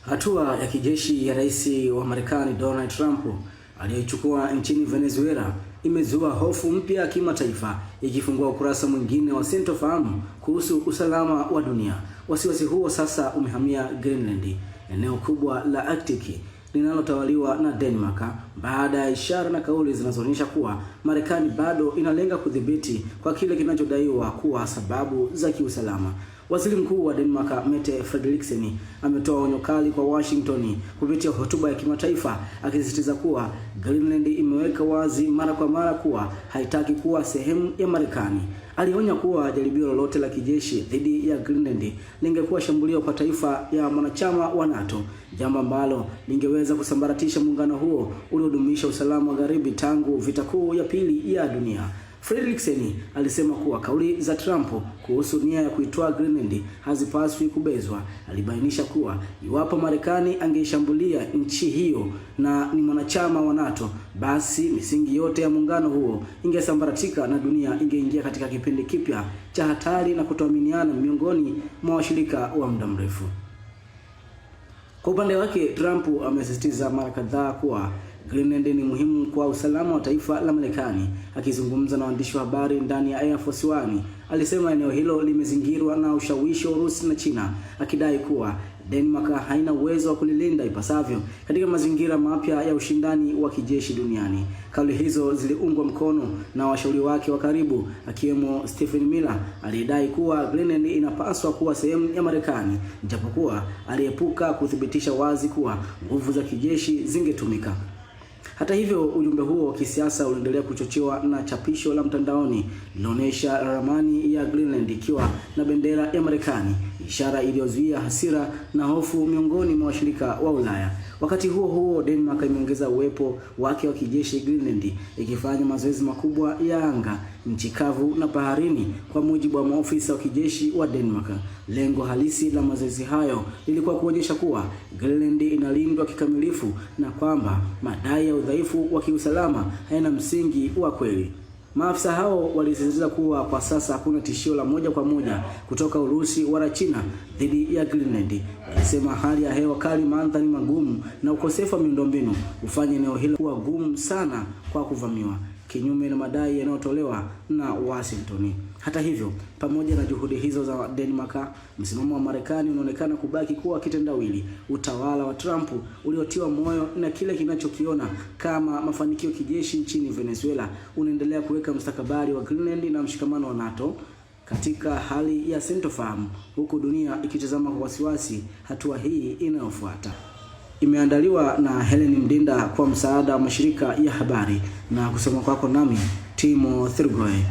Hatua ya kijeshi ya rais wa Marekani Donald Trump aliyochukua nchini Venezuela imezua hofu mpya ya kimataifa, ikifungua ukurasa mwingine wa sintofahamu kuhusu usalama wa dunia. Wasiwasi huo sasa umehamia Greenland, eneo kubwa la Arctic linalotawaliwa na Denmark, baada ya ishara na kauli zinazoonyesha kuwa Marekani bado inalenga kudhibiti kwa kile kinachodaiwa kuwa sababu za kiusalama. Waziri Mkuu wa Denmark Mette Frederiksen ametoa onyo kali kwa Washington kupitia hotuba ya kimataifa, akisisitiza kuwa Greenland imeweka wazi mara kwa mara kuwa haitaki kuwa sehemu ya Marekani. Alionya kuwa jaribio lolote la kijeshi dhidi ya Greenland lingekuwa shambulio kwa taifa ya mwanachama wa NATO, jambo ambalo lingeweza kusambaratisha muungano huo uliodumisha usalama wa Magharibi tangu vita kuu ya pili ya dunia. Frederiksen alisema kuwa kauli za Trump kuhusu nia ya kuitoa Greenland hazipaswi kubezwa. Alibainisha kuwa iwapo Marekani angeishambulia nchi hiyo na ni mwanachama wa NATO, basi misingi yote ya muungano huo ingesambaratika na dunia ingeingia katika kipindi kipya cha hatari na kutoaminiana miongoni mwa washirika wa muda mrefu. Kwa upande wake, Trump amesisitiza mara kadhaa kuwa Greenland ni muhimu kwa usalama wa taifa la Marekani. Akizungumza na waandishi wa habari ndani ya Air Force One, alisema eneo hilo limezingirwa na ushawishi wa Urusi na China, akidai kuwa Denmark haina uwezo wa kulilinda ipasavyo katika mazingira mapya ya ushindani wa kijeshi duniani. Kauli hizo ziliungwa mkono na washauri wake wa karibu, akiwemo Stephen Miller aliyedai kuwa Greenland inapaswa kuwa sehemu ya Marekani, japokuwa aliepuka kuthibitisha wazi kuwa nguvu za kijeshi zingetumika. Hata hivyo, ujumbe huo wa kisiasa unaendelea kuchochewa na chapisho la mtandaoni linaonyesha ramani ya Greenland ikiwa na bendera ya Marekani, ishara iliyozuia hasira na hofu miongoni mwa washirika wa Ulaya. Wakati huo huo, Denmark imeongeza uwepo wake wa kijeshi Greenland, ikifanya mazoezi makubwa ya anga, nchi kavu na baharini, kwa mujibu wa maofisa wa kijeshi wa Denmark. Lengo halisi la mazoezi hayo lilikuwa kuonyesha kuwa Greenland inalindwa kikamilifu na kwamba madai ya udhaifu wa kiusalama hayana msingi wa kweli. Maafisa hao walisisitiza kuwa kwa sasa hakuna tishio la moja kwa moja kutoka Urusi wala China dhidi ya Greenland. Walisema hali ya hewa kali, mandhari magumu na ukosefu wa miundombinu hufanya eneo hilo kuwa gumu sana kwa kuvamiwa, kinyume na madai yanayotolewa na Washington. Hata hivyo, pamoja na juhudi hizo za Denmark, msimamo wa Marekani unaonekana kubaki kuwa kitendawili. Utawala wa Trump uliotiwa moyo na kile kinachokiona kama mafanikio kijeshi nchini Venezuela unaendelea kuweka mustakabali wa Greenland na mshikamano wa NATO katika hali ya sintofahamu, huku dunia ikitazama kwa wasiwasi hatua hii inayofuata. Imeandaliwa na Helen Mdinda kwa msaada wa mashirika ya habari, na kusoma kwako nami Timo Thurgoe.